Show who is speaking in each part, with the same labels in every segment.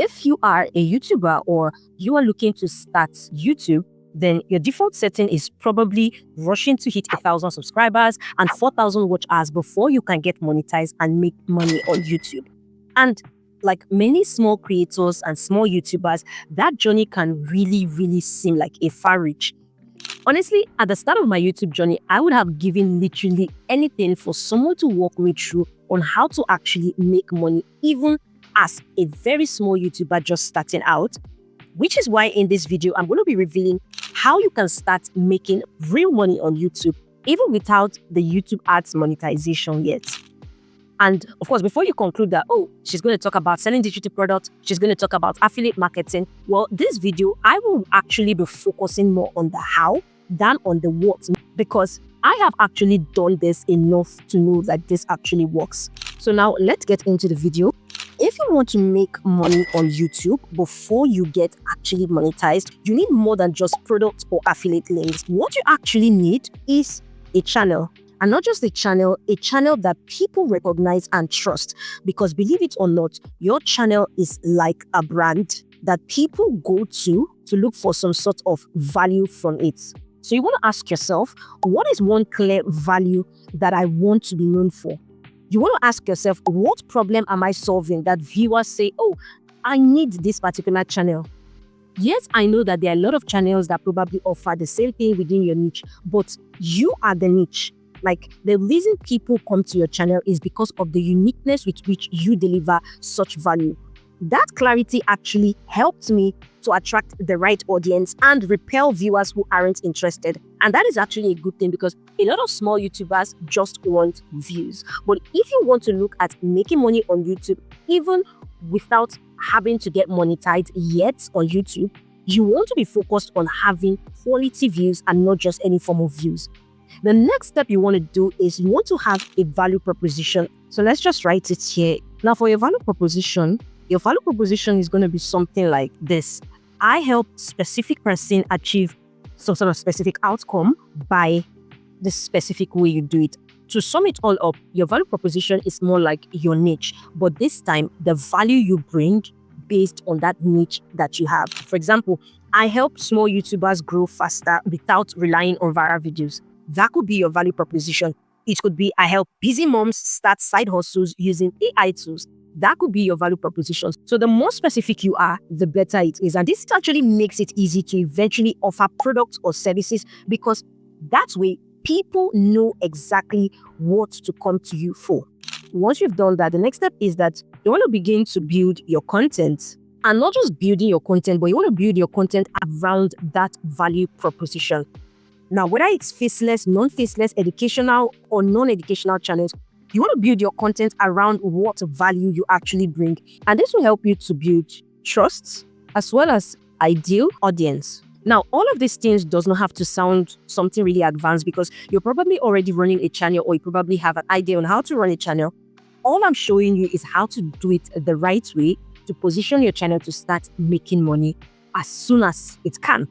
Speaker 1: If you are a YouTuber or you are looking to start YouTube, then your default setting is probably rushing to hit 1,000 subscribers and 4,000 watch hours before you can get monetized and make money on YouTube. And like many small creators and small YouTubers, that journey can really seem like a far reach. Honestly, at the start of my YouTube journey, I would have given literally anything for someone to walk me through on how to actually make money, even as a very small YouTuber just starting out. Which is why in this video, I'm going to be revealing how you can start making real money on YouTube, even without the YouTube ads monetization yet. And of course, before you conclude that, oh, she's going to talk about selling digital products, she's going to talk about affiliate marketing. Well, this video, I will actually be focusing more on the how than on the what, because I have actually done this enough to know that this actually works. So now let's get into the video. If you want to make money on YouTube before you get actually monetized, you need more than just products or affiliate links. What you actually need is a channel. And not just a channel that people recognize and trust. Because believe it or not, your channel is like a brand that people go to look for some sort of value from it. So you want to ask yourself, what is one clear value that I want to be known for? You want to ask yourself, what problem am I solving that viewers say, oh, I need this particular channel? Yes, I know that there are a lot of channels that probably offer the same thing within your niche, but you are the niche. Like, the reason people come to your channel is because of the uniqueness with which you deliver such value. That clarity actually helped me to attract the right audience and repel viewers who aren't interested. And that is actually a good thing, because a lot of small YouTubers just want views. But if you want to look at making money on YouTube, even without having to get monetized yet on YouTube, you want to be focused on having quality views and not just any form of views. The next step you want to do is you want to have a value proposition. So let's just write it here. Now, for your value proposition is going to be something like this. I help specific person achieve some sort of specific outcome by the specific way you do it. To sum it all up, your value proposition is more like your niche, but this time the value you bring based on that niche that you have. For example, I help small YouTubers grow faster without relying on viral videos. That could be your value proposition. It could be I help busy moms start side hustles using AI tools. That could be your value proposition. So the more specific you are, the better it is. And this actually makes it easy to eventually offer products or services, because that way people know exactly what to come to you for. Once you've done that, the next step is that you want to begin to build your content. And not just building your content, but you want to build your content around that value proposition. Now, whether it's faceless, non-faceless, educational or non-educational channels, you want to build your content around what value you actually bring. And this will help you to build trust as well as ideal audience. Now, all of these things does not have to sound something really advanced, because you're probably already running a channel, or you probably have an idea on how to run a channel. All I'm showing you is how to do it the right way to position your channel to start making money as soon as it can.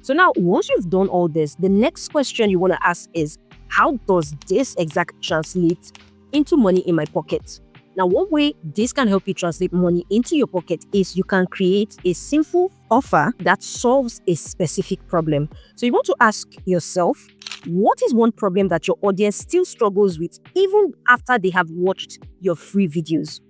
Speaker 1: So now, once you've done all this, the next question you want to ask is, how does this exactly translate into money in my pocket? Now, one way this can help you translate money into your pocket is you can create a simple offer that solves a specific problem. So you want to ask yourself, what is one problem that your audience still struggles with even after they have watched your free videos?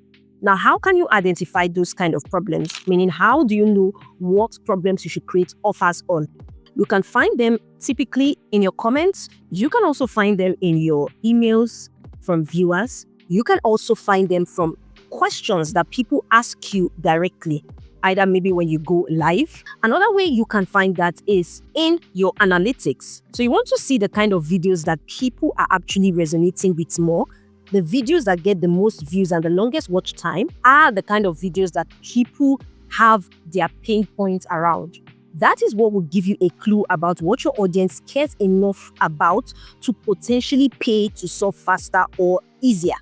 Speaker 1: Now, how can you identify those kind of problems? Meaning, how do you know what problems you should create offers on? You can find them typically in your comments. You can also find them in your emails from viewers. You can also find them from questions that people ask you directly, either maybe when you go live. Another way you can find that is in your analytics. So you want to see the kind of videos that people are actually resonating with more. The videos that get the most views and the longest watch time are the kind of videos that people have their pain points around. That is what will give you a clue about what your audience cares enough about to potentially pay to solve faster or easier.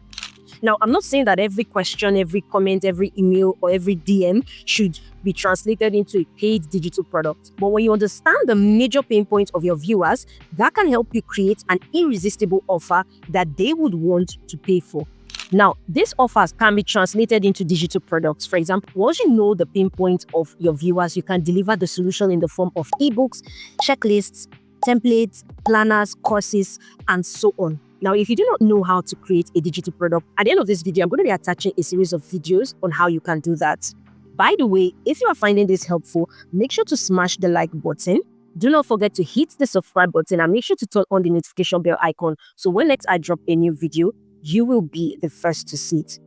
Speaker 1: Now, I'm not saying that every question, every comment, every email, or every DM should be translated into a paid digital product. But when you understand the major pain points of your viewers, that can help you create an irresistible offer that they would want to pay for. Now, these offers can be translated into digital products. For example, once you know the pain point of your viewers, you can deliver the solution in the form of ebooks, checklists, templates, planners, courses, and so on. Now, if you do not know how to create a digital product, at the end of this video, I'm going to be attaching a series of videos on how you can do that. By the way, if you are finding this helpful, make sure to smash the like button. Do not forget to hit the subscribe button and make sure to turn on the notification bell icon so when next I drop a new video, you will be the first to see it.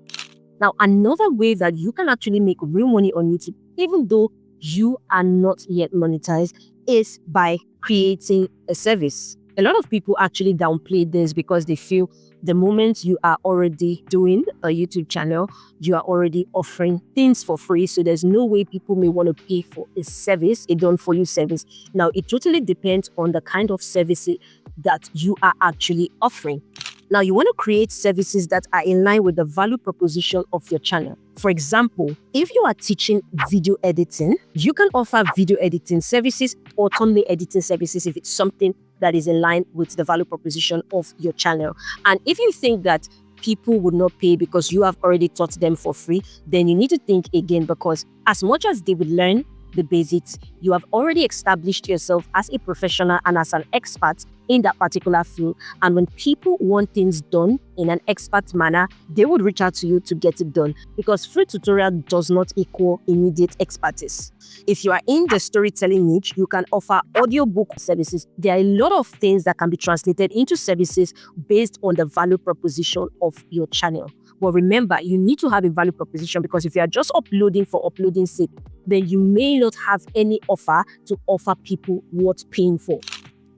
Speaker 1: Now, another way that you can actually make real money on YouTube, even though you are not yet monetized, is by creating a service. A lot of people actually downplay this because they feel the moment you are already doing a YouTube channel, you are already offering things for free. So there's no way people may want to pay for a service, a done-for-you service. Now, it totally depends on the kind of services that you are actually offering. Now, you want to create services that are in line with the value proposition of your channel. For example, if you are teaching video editing, you can offer video editing services or thumbnail editing services if it's something that is in line with the value proposition of your channel. And if you think that people would not pay because you have already taught them for free, then you need to think again, because as much as they would learn the basics, you have already established yourself as a professional and as an expert in that particular field. And when people want things done in an expert manner, they would reach out to you to get it done, because free tutorial does not equal immediate expertise. If you are in the storytelling niche, you can offer audiobook services. There are a lot of things that can be translated into services based on the value proposition of your channel. But remember, you need to have a value proposition, because if you are just uploading for uploading sake, then you may not have any offer to offer people worth paying for.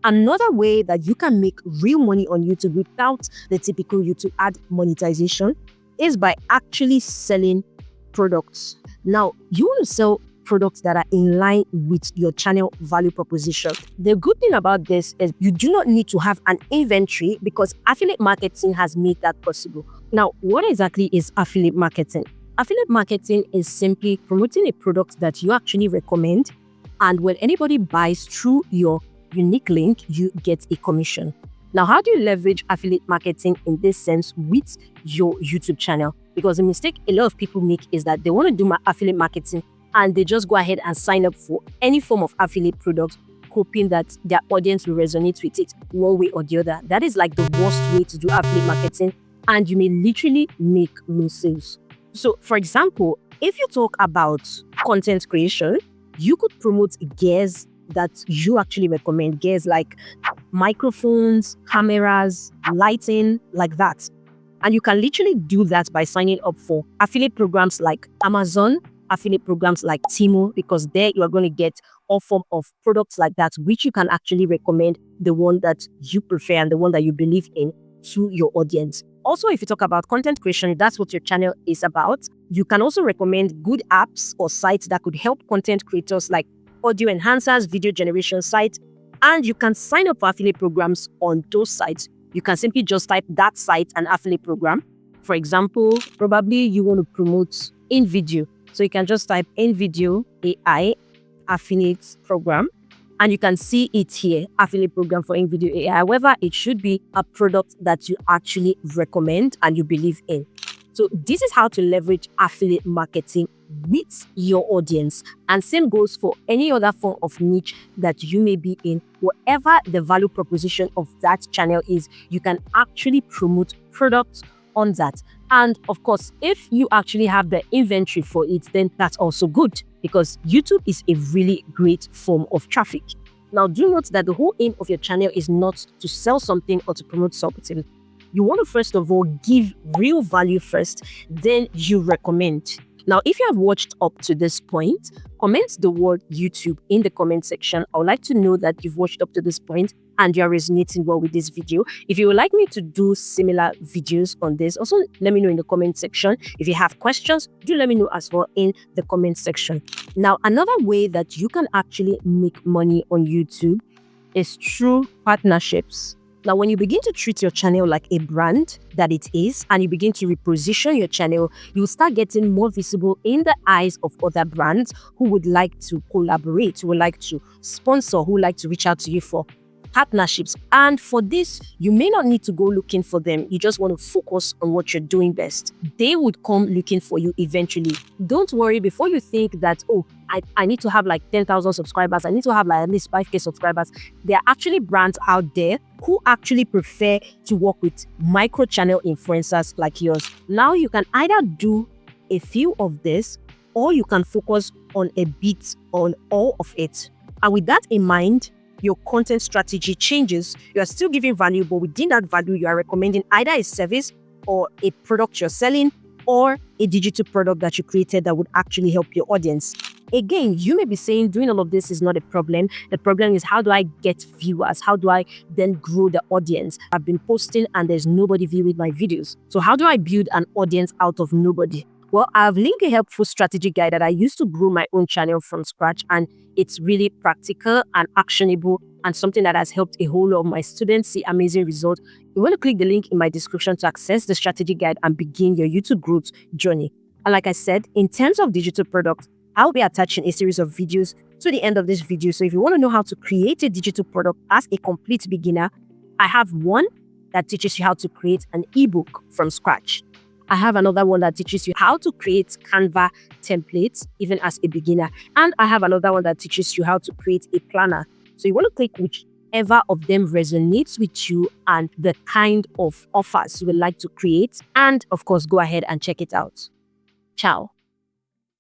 Speaker 1: Another way that you can make real money on YouTube without the typical YouTube ad monetization is by actually selling products. Now, you want to sell products that are in line with your channel value proposition. The good thing about this is you do not need to have an inventory, because affiliate marketing has made that possible. Now, what exactly is affiliate marketing? Affiliate marketing is simply promoting a product that you actually recommend, and when anybody buys through your unique link, you get a commission. Now, how do you leverage affiliate marketing in this sense with your YouTube channel? Because the mistake a lot of people make is that they want to do affiliate marketing and they just go ahead and sign up for any form of affiliate product, hoping that their audience will resonate with it one way or the other. That is like the worst way to do affiliate marketing, and you may literally make no sales. So, for example, if you talk about content creation, you could promote gears that you actually recommend, gears like microphones, cameras, lighting, like that. And you can literally do that by signing up for affiliate programs like Amazon, affiliate programs like Timo, because there you are going to get all form of products like that, which you can actually recommend the one that you prefer and the one that you believe in to your audience. Also, if you talk about content creation, that's what your channel is about. You can also recommend good apps or sites that could help content creators, like audio enhancers, video generation sites, and you can sign up for affiliate programs on those sites. You can simply just type that site and affiliate program. For example, probably you want to promote InVideo. So you can just type InVideo AI affiliate program, and you can see it here, affiliate program for InVideo AI. However, it should be a product that you actually recommend and you believe in. So this is how to leverage affiliate marketing with your audience. And same goes for any other form of niche that you may be in. Whatever the value proposition of that channel is, you can actually promote products on that. And of course, if you actually have the inventory for it, then that's also good, because YouTube is a really great form of traffic. Now, do note that the whole aim of your channel is not to sell something or to promote something. You want to first of all give real value first, then you recommend. Now, if you have watched up to this point, comment the word YouTube in the comment section. I would like to know that you've watched up to this point and you're resonating well with this video. If you would like me to do similar videos on this, also let me know in the comment section. If you have questions, do let me know as well in the comment section. Now, another way that you can actually make money on YouTube is through partnerships. Now, when you begin to treat your channel like a brand that it is, and you begin to reposition your channel, you'll start getting more visible in the eyes of other brands who would like to collaborate, who would like to sponsor, who would like to reach out to you for partnerships. And for this, you may not need to go looking for them. You just want to focus on what you're doing best. They would come looking for you eventually. Don't worry before you think that, oh, I need to have like 10,000 subscribers. I need to have like at least 5K subscribers. There are actually brands out there who actually prefer to work with micro channel influencers like yours. Now you can either do a few of this, or you can focus on a bit on all of it. And with that in mind, your content strategy changes. You are still giving value, but within that value, you are recommending either a service or a product you're selling, or a digital product that you created that would actually help your audience. Again, you may be saying doing all of this is not a problem. The problem is, how do I get viewers? How do I then grow the audience? I've been posting and there's nobody viewing my videos. So how do I build an audience out of nobody? Well, I've linked a helpful strategy guide that I used to grow my own channel from scratch, and it's really practical and actionable and something that has helped a whole lot of my students see amazing results. You want to click the link in my description to access the strategy guide and begin your YouTube growth journey. And like I said, in terms of digital products, I'll be attaching a series of videos to the end of this video. So if you want to know how to create a digital product as a complete beginner, I have one that teaches you how to create an ebook from scratch. I have another one that teaches you how to create Canva templates, even as a beginner. And I have another one that teaches you how to create a planner. So you want to click whichever of them resonates with you and the kind of offers you would like to create. And of course, go ahead and check it out. Ciao.